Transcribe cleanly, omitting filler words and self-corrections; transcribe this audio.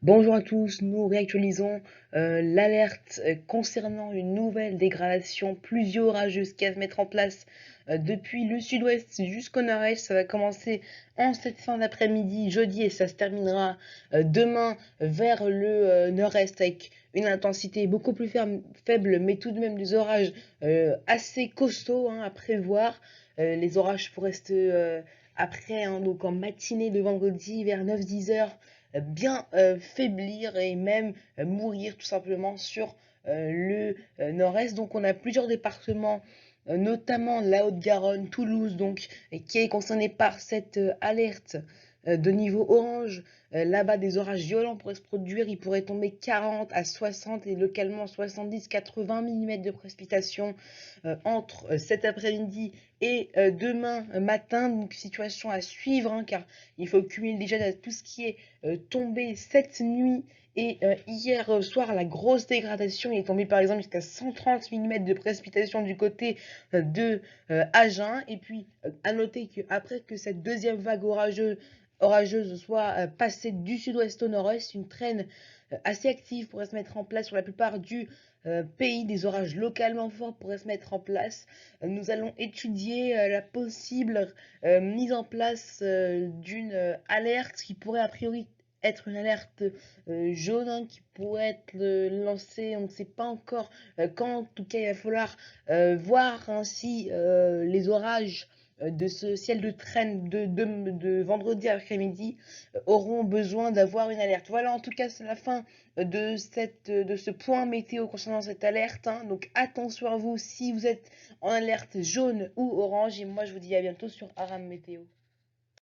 Bonjour à tous, nous réactualisons l'alerte concernant une nouvelle dégradation pluvio-orageuse qui va se mettre en place depuis le sud-ouest jusqu'au nord-est. Ça va commencer en cette fin d'après-midi, jeudi, et ça se terminera demain vers le nord-est avec une intensité beaucoup plus faible, mais tout de même des orages assez costauds à prévoir. Les orages pourraient après, donc en matinée de vendredi vers 9-10 heures bien faiblir et même mourir tout simplement sur le nord-est. Donc on a plusieurs départements, notamment la Haute-Garonne, Toulouse, donc, qui est concerné par cette alerte de niveau orange. Là-bas, des orages violents pourraient se produire. Il pourrait tomber 40 à 60 et localement 70-80 mm de précipitations entre cet après-midi et demain matin. Donc situation à suivre, car il faut cumuler déjà tout ce qui est tombé cette nuit et hier soir. La grosse dégradation il est tombé par exemple jusqu'à 130 mm de précipitation du côté de Agen. Et puis à noter qu'après que cette deuxième vague orageuse soit passée du sud-ouest au nord-est, une traîne assez active pourrait se mettre en place sur la plupart du pays. Des orages localement forts pourraient se mettre en place. Nous allons étudier la possible mise en place d'une alerte qui pourrait a priori être une alerte jaune, qui pourrait être lancée. On ne sait pas encore quand. En tout cas, il va falloir voir ainsi les orages de ce ciel de traîne de vendredi après-midi auront besoin d'avoir une alerte. Voilà, en tout cas, c'est la fin de ce point météo concernant cette alerte. Donc attention à vous si vous êtes en alerte jaune ou orange. Et moi, je vous dis à bientôt sur Aram Météo.